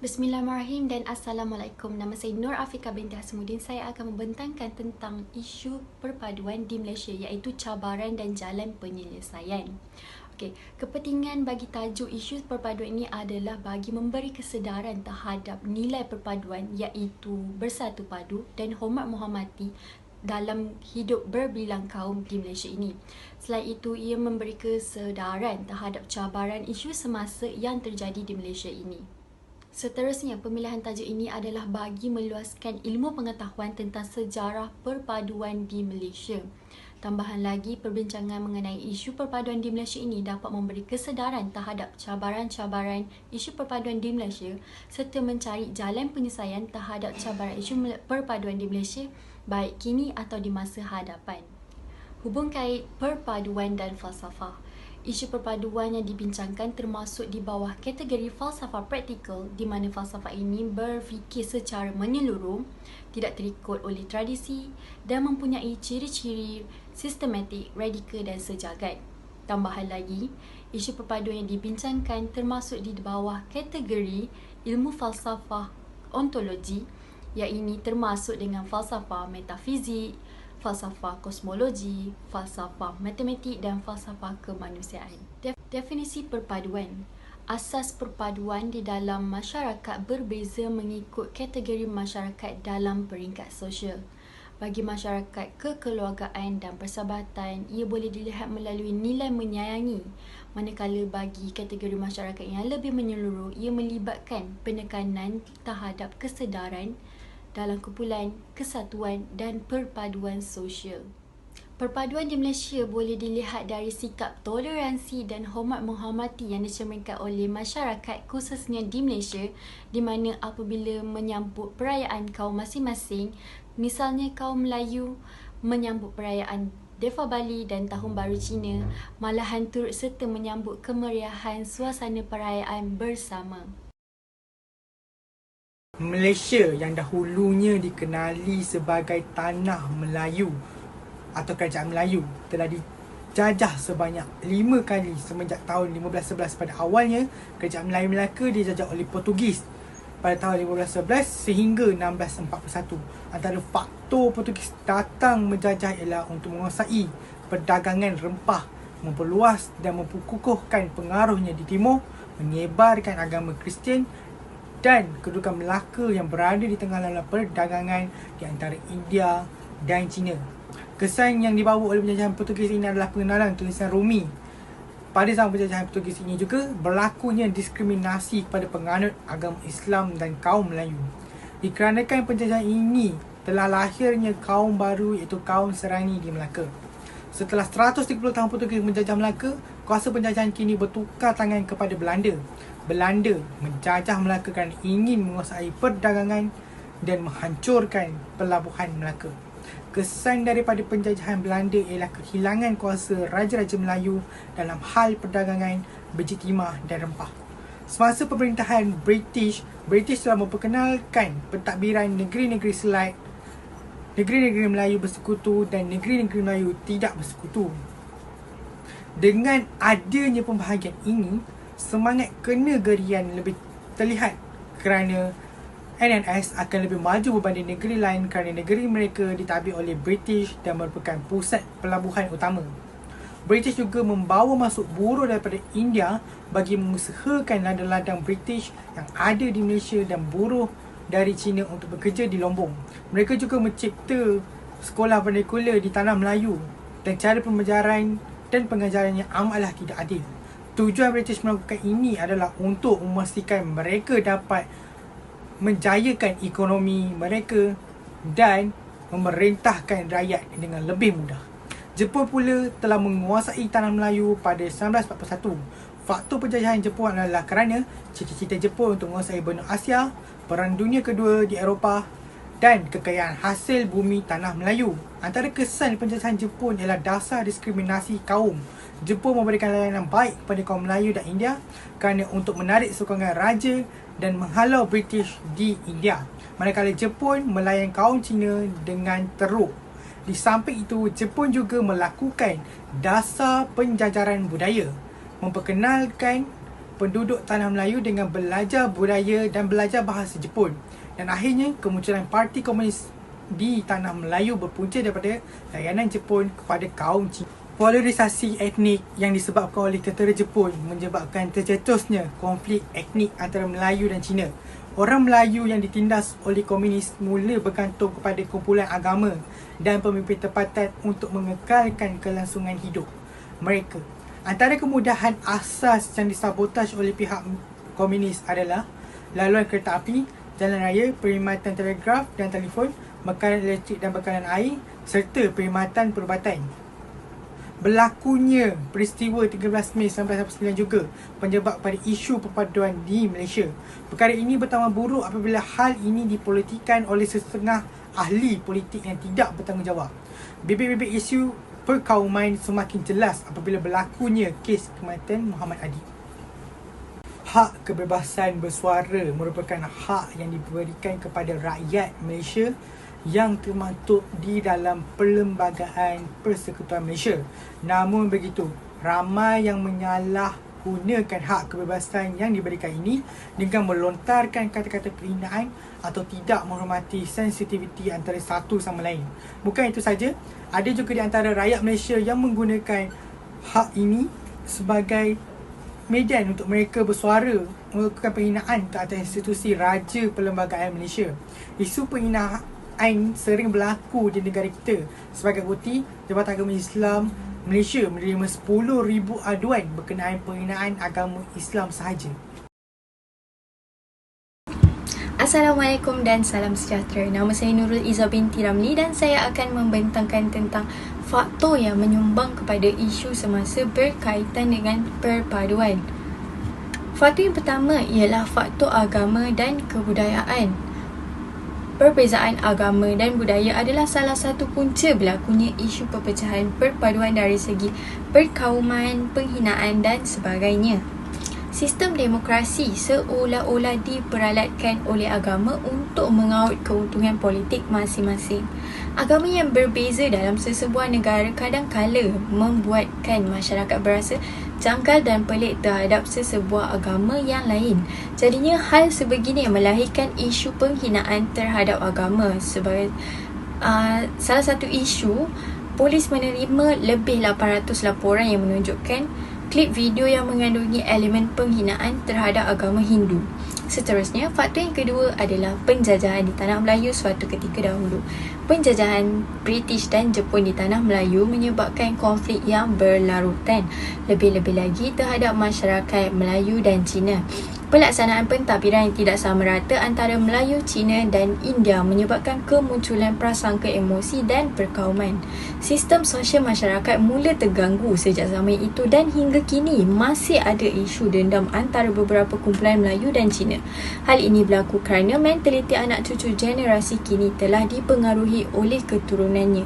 Bismillahirrahmanirrahim dan Assalamualaikum. Nama saya Nur Afika binti Hasmudin. Saya akan membentangkan tentang isu perpaduan di Malaysia iaitu cabaran dan jalan penyelesaian. Okey, kepentingan bagi tajuk isu perpaduan ini adalah bagi memberi kesedaran terhadap nilai perpaduan iaitu bersatu padu dan hormat menghormati dalam hidup berbilang kaum di Malaysia ini. Selain itu, ia memberi kesedaran terhadap cabaran isu semasa yang terjadi di Malaysia ini. Seterusnya, pemilihan tajuk ini adalah bagi meluaskan ilmu pengetahuan tentang sejarah perpaduan di Malaysia. Tambahan lagi, perbincangan mengenai isu perpaduan di Malaysia ini dapat memberi kesedaran terhadap cabaran-cabaran isu perpaduan di Malaysia serta mencari jalan penyelesaian terhadap cabaran isu perpaduan di Malaysia baik kini atau di masa hadapan. Hubung kait perpaduan dan falsafah. Isu perpaduan yang dibincangkan termasuk di bawah kategori falsafah praktikal di mana falsafah ini berfikir secara menyeluruh, tidak terikut oleh tradisi dan mempunyai ciri-ciri sistematik, radikal dan sejagat. Tambahan lagi, isu perpaduan yang dibincangkan termasuk di bawah kategori ilmu falsafah ontologi yang ini termasuk dengan falsafah metafizik, falsafah kosmologi, falsafah matematik dan falsafah kemanusiaan. Definisi perpaduan. Asas perpaduan di dalam masyarakat berbeza mengikut kategori masyarakat dalam peringkat sosial. Bagi masyarakat kekeluargaan dan persahabatan, ia boleh dilihat melalui nilai menyayangi. Manakala bagi kategori masyarakat yang lebih menyeluruh, ia melibatkan penekanan terhadap kesedaran dalam kumpulan, kesatuan dan perpaduan sosial. Perpaduan di Malaysia boleh dilihat dari sikap toleransi dan hormat menghormati yang dicerminkan oleh masyarakat khususnya di Malaysia, di mana apabila menyambut perayaan kaum masing-masing, misalnya kaum Melayu menyambut perayaan Deepavali dan Tahun Baru Cina, malahan turut serta menyambut kemeriahan suasana perayaan bersama. Malaysia yang dahulunya dikenali sebagai Tanah Melayu atau Kerajaan Melayu telah dijajah sebanyak 5 kali semenjak tahun 1511. Pada awalnya, Kerajaan Melayu Melaka dijajah oleh Portugis pada tahun 1511 sehingga 1641. Antara faktor Portugis datang menjajah ialah untuk menguasai perdagangan rempah, memperluas dan memperkukuhkan pengaruhnya di timur, menyebarkan agama Kristian dan kedudukan Melaka yang berada di tengah dalam perdagangan di antara India dan China. Kesan yang dibawa oleh penjajahan Portugis ini adalah pengenalan tulisan Rumi. Pada zaman penjajahan Portugis ini juga berlakunya diskriminasi kepada penganut agama Islam dan kaum Melayu. Dikarenakan penjajahan ini telah lahirnya kaum baru iaitu kaum Serani di Melaka. Setelah 130 tahun Portugis menjajah Melaka, kuasa penjajahan kini bertukar tangan kepada Belanda. Belanda menjajah Melaka kerana ingin menguasai perdagangan dan menghancurkan pelabuhan Melaka. Kesan daripada penjajahan Belanda ialah kehilangan kuasa Raja-Raja Melayu dalam hal perdagangan, biji timah dan rempah. Semasa pemerintahan British telah memperkenalkan pentadbiran negeri-negeri Selat, negeri-negeri Melayu bersekutu dan negeri-negeri Melayu tidak bersekutu. Dengan adanya pembahagian ini, semangat kenegerian lebih terlihat kerana NNS akan lebih maju berbanding negeri lain kerana negeri mereka ditadbir oleh British dan merupakan pusat pelabuhan utama. British juga membawa masuk buruh daripada India bagi mengusahakan ladang-ladang British yang ada di Malaysia dan buruh dari China untuk bekerja di Lombong. Mereka juga mencipta sekolah vernakular di tanah Melayu dan cara pembelajaran dan pengajarannya amatlah tidak adil. Tujuan British melakukan ini adalah untuk memastikan mereka dapat menjayakan ekonomi mereka dan memerintahkan rakyat dengan lebih mudah. Jepun pula telah menguasai tanah Melayu pada 1941. Faktor penjajahan Jepun adalah kerana cita-cita Jepun untuk menguasai benua Asia, Perang Dunia Kedua di Eropah dan kekayaan hasil bumi tanah Melayu. Antara kesan penjajahan Jepun ialah dasar diskriminasi kaum. Jepun memberikan layanan baik kepada kaum Melayu dan India kerana untuk menarik sokongan raja dan menghalau British di India. Manakala Jepun melayan kaum Cina dengan teruk. Di samping itu, Jepun juga melakukan dasar penjajaran budaya, memperkenalkan penduduk tanah Melayu dengan belajar budaya dan belajar bahasa Jepun. Dan akhirnya kemunculan Parti Komunis di tanah Melayu berpunca daripada layanan Jepun kepada kaum Cina. Polarisasi etnik yang disebabkan oleh tentera Jepun menyebabkan tercetusnya konflik etnik antara Melayu dan Cina. Orang Melayu yang ditindas oleh komunis mula bergantung kepada kumpulan agama dan pemimpin tempatan untuk mengekalkan kelangsungan hidup mereka. Antara kemudahan asas yang disabotaj oleh pihak komunis adalah laluan kereta api, jalan raya, perkhidmatan telegraf dan telefon, bekalan elektrik dan bekalan air serta perkhidmatan perubatan. Berlakunya peristiwa 13 Mei 1989 juga penyebab pada isu perpaduan di Malaysia. Perkara ini bertambah buruk apabila hal ini dipolitikan oleh setengah ahli politik yang tidak bertanggungjawab. Bibit-bibit isu perkauman semakin jelas apabila berlakunya kes kematian Muhammad Adib. Hak kebebasan bersuara merupakan hak yang diberikan kepada rakyat Malaysia yang termaktub di dalam Perlembagaan Persekutuan Malaysia. Namun begitu, ramai yang menyalahgunakan hak kebebasan yang diberikan ini dengan melontarkan kata-kata penghinaan atau tidak menghormati sensitiviti antara satu sama lain. Bukan itu saja, ada juga di antara rakyat Malaysia yang menggunakan hak ini sebagai medan untuk mereka bersuara melakukan penghinaan ke atas institusi Raja Perlembagaan Malaysia. Isu penghinaan sering berlaku di negara kita. Sebagai bukti, Jabatan Agama Islam Malaysia menerima 10,000 aduan berkenaan penghinaan agama Islam sahaja. Assalamualaikum dan salam sejahtera. Nama saya Nurul Izzah binti Ramli dan saya akan membentangkan tentang faktor yang menyumbang kepada isu semasa berkaitan dengan perpaduan. Faktor yang pertama ialah faktor agama dan kebudayaan. Perbezaan agama dan budaya adalah salah satu punca berlakunya isu perpecahan perpaduan dari segi perkauman, penghinaan dan sebagainya. Sistem demokrasi seolah-olah diperalatkan oleh agama untuk mengaut keuntungan politik masing-masing. Agama yang berbeza dalam sesebuah negara kadang-kala membuatkan masyarakat berasa janggal dan pelik terhadap sesebuah agama yang lain. Jadinya hal sebegini melahirkan isu penghinaan terhadap agama. Sebagai salah satu isu, polis menerima lebih 800 laporan yang menunjukkan klip video yang mengandungi elemen penghinaan terhadap agama Hindu. Seterusnya, faktor yang kedua adalah penjajahan di tanah Melayu suatu ketika dahulu. Penjajahan British dan Jepun di tanah Melayu menyebabkan konflik yang berlarutan, lebih-lebih lagi terhadap masyarakat Melayu dan Cina. Pelaksanaan pentadbiran yang tidak sama rata antara Melayu, Cina dan India menyebabkan kemunculan prasangka emosi dan perkauman. Sistem sosial masyarakat mula terganggu sejak zaman itu dan hingga kini masih ada isu dendam antara beberapa kumpulan Melayu dan Cina. Hal ini berlaku kerana mentaliti anak cucu generasi kini telah dipengaruhi oleh keturunannya.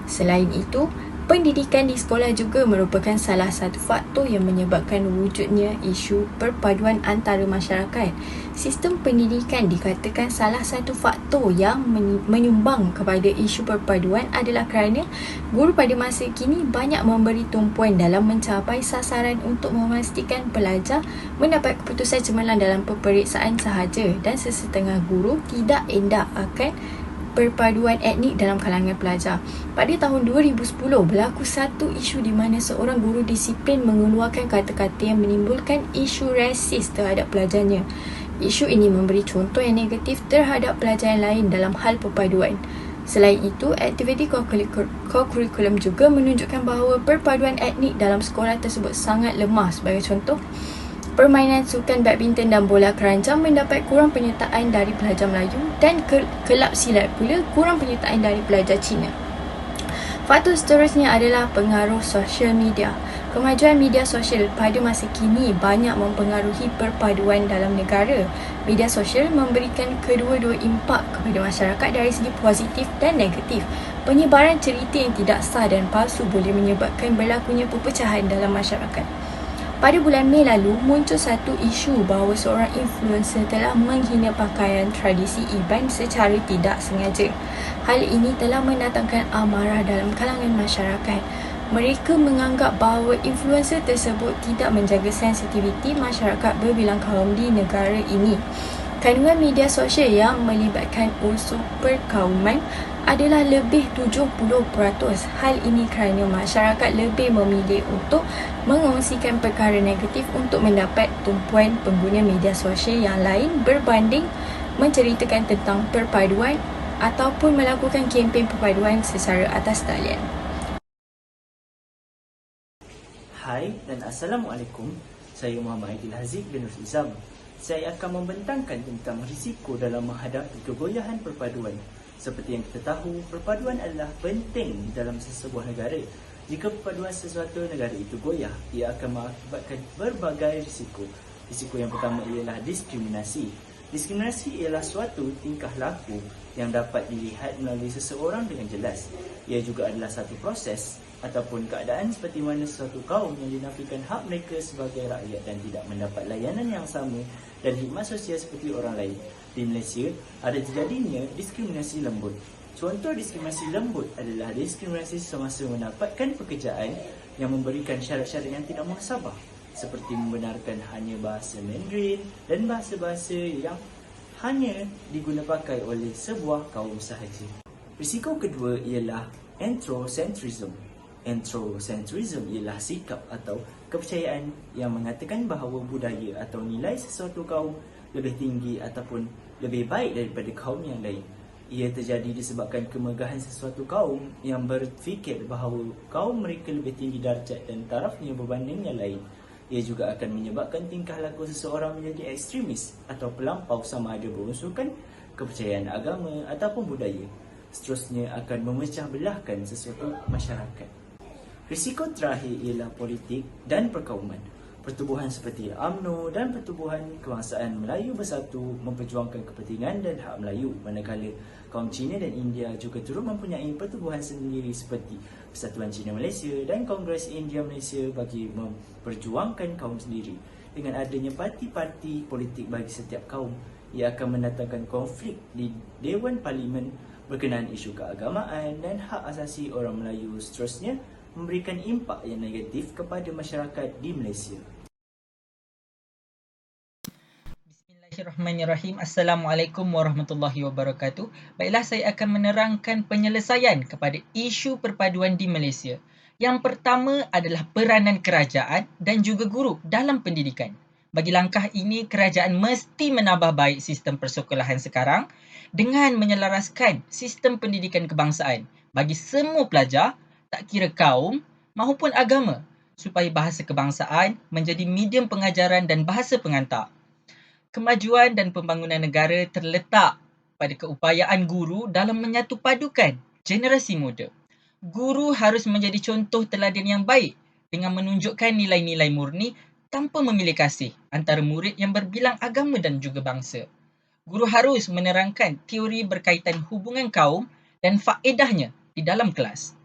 Selain itu, pendidikan di sekolah juga merupakan salah satu faktor yang menyebabkan wujudnya isu perpaduan antara masyarakat. Sistem pendidikan dikatakan salah satu faktor yang menyumbang kepada isu perpaduan adalah kerana guru pada masa kini banyak memberi tumpuan dalam mencapai sasaran untuk memastikan pelajar mendapat keputusan cemerlang dalam peperiksaan sahaja dan sesetengah guru tidak endah akan perpaduan etnik dalam kalangan pelajar. Pada tahun 2010, berlaku satu isu di mana seorang guru disiplin mengeluarkan kata-kata yang menimbulkan isu rasis terhadap pelajarnya. Isu ini memberi contoh yang negatif terhadap pelajar yang lain dalam hal perpaduan. Selain itu, aktiviti kokurikulum juga menunjukkan bahawa perpaduan etnik dalam sekolah tersebut sangat lemah. Sebagai contoh, permainan sukan badminton dan bola keranjang mendapat kurang penyertaan dari pelajar Melayu dan kelab silat pula kurang penyertaan dari pelajar Cina. Faktor seterusnya adalah pengaruh sosial media. Kemajuan media sosial pada masa kini banyak mempengaruhi perpaduan dalam negara. Media sosial memberikan kedua-dua impak kepada masyarakat dari segi positif dan negatif. Penyebaran cerita yang tidak sah dan palsu boleh menyebabkan berlakunya perpecahan dalam masyarakat. Pada bulan Mei lalu, muncul satu isu bahawa seorang influencer telah menghina pakaian tradisi Iban secara tidak sengaja. Hal ini telah mendatangkan amarah dalam kalangan masyarakat. Mereka menganggap bahawa influencer tersebut tidak menjaga sensitiviti masyarakat berbilang kaum di negara ini. Kandungan media sosial yang melibatkan unsur perkauman adalah lebih 70%. Hal ini kerana masyarakat lebih memilih untuk mengongsikan perkara negatif untuk mendapat tumpuan pengguna media sosial yang lain berbanding menceritakan tentang perpaduan ataupun melakukan kempen perpaduan secara atas talian. Hai dan Assalamualaikum. Saya Muhammad Aidil Haziq bin Nur Izam. Saya akan membentangkan tentang risiko dalam menghadapi kegoyahan perpaduan. Seperti yang kita tahu, perpaduan adalah penting dalam sesebuah negara. Jika perpaduan sesuatu negara itu goyah, ia akan mengakibatkan berbagai risiko. Risiko yang pertama ialah diskriminasi. Diskriminasi ialah suatu tingkah laku yang dapat dilihat melalui seseorang dengan jelas. Ia juga adalah satu proses ataupun keadaan seperti mana sesuatu kaum yang dinafikan hak mereka sebagai rakyat dan tidak mendapat layanan yang sama dan khidmat sosial seperti orang lain. Di Malaysia, ada terjadinya diskriminasi lembut. Contoh diskriminasi lembut adalah diskriminasi semasa mendapatkan pekerjaan yang memberikan syarat-syarat yang tidak muhasabah, seperti membenarkan hanya bahasa Mandarin dan bahasa-bahasa yang hanya digunapakai oleh sebuah kaum sahaja. Risiko kedua ialah anthropocentrism. Anthropocentrism ialah sikap atau kepercayaan yang mengatakan bahawa budaya atau nilai sesuatu kaum lebih tinggi ataupun lebih baik daripada kaum yang lain. Ia terjadi disebabkan kemegahan sesuatu kaum yang berfikir bahawa kaum mereka lebih tinggi darjat dan tarafnya berbanding yang lain. Ia juga akan menyebabkan tingkah laku seseorang menjadi ekstremis atau pelampau sama ada berunsurkan kepercayaan agama ataupun budaya. Seterusnya akan memecah belahkan sesuatu masyarakat. Risiko terakhir ialah politik dan perkauman. Pertubuhan seperti UMNO dan Pertubuhan Kebangsaan Melayu Bersatu memperjuangkan kepentingan dan hak Melayu, manakala kaum Cina dan India juga turut mempunyai pertubuhan sendiri seperti Persatuan Cina Malaysia dan Kongres India Malaysia bagi memperjuangkan kaum sendiri. Dengan adanya parti-parti politik bagi setiap kaum, ia akan mendatangkan konflik di Dewan Parlimen berkenaan isu keagamaan dan hak asasi orang Melayu. Seterusnya, memberikan impak yang negatif kepada masyarakat di Malaysia. Bismillahirrahmanirrahim. Assalamualaikum warahmatullahi wabarakatuh. Baiklah, saya akan menerangkan penyelesaian kepada isu perpaduan di Malaysia. Yang pertama adalah peranan kerajaan dan juga guru dalam pendidikan. Bagi langkah ini, kerajaan mesti menambah baik sistem persekolahan sekarang dengan menyelaraskan sistem pendidikan kebangsaan bagi semua pelajar, tak kira kaum maupun agama, supaya bahasa kebangsaan menjadi medium pengajaran dan bahasa pengantar. Kemajuan dan pembangunan negara terletak pada keupayaan guru dalam menyatupadukan generasi muda. Guru harus menjadi contoh teladan yang baik dengan menunjukkan nilai-nilai murni tanpa memilih kasih antara murid yang berbilang agama dan juga bangsa. Guru harus menerangkan teori berkaitan hubungan kaum dan faedahnya di dalam kelas.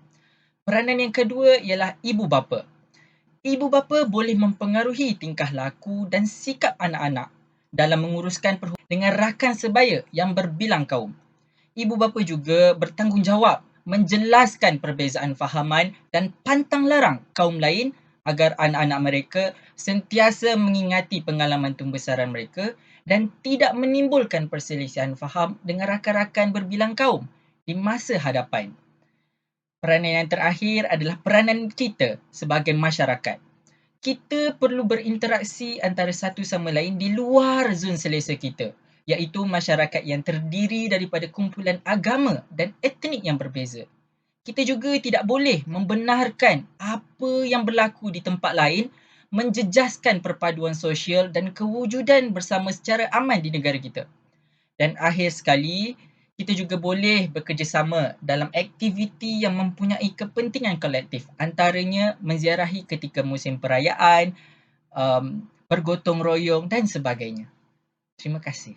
Peranan yang kedua ialah ibu bapa. Ibu bapa boleh mempengaruhi tingkah laku dan sikap anak-anak dalam menguruskan perhubungan dengan rakan sebaya yang berbilang kaum. Ibu bapa juga bertanggungjawab menjelaskan perbezaan fahaman dan pantang larang kaum lain agar anak-anak mereka sentiasa mengingati pengalaman pembesaran mereka dan tidak menimbulkan perselisihan faham dengan rakan-rakan berbilang kaum di masa hadapan. Peranan yang terakhir adalah peranan kita sebagai masyarakat. Kita perlu berinteraksi antara satu sama lain di luar zon selesa kita, iaitu masyarakat yang terdiri daripada kumpulan agama dan etnik yang berbeza. Kita juga tidak boleh membenarkan apa yang berlaku di tempat lain menjejaskan perpaduan sosial dan kewujudan bersama secara aman di negara kita. Dan akhir sekali, kita juga boleh bekerjasama dalam aktiviti yang mempunyai kepentingan kolektif, antaranya menziarahi ketika musim perayaan, bergotong royong dan sebagainya. Terima kasih.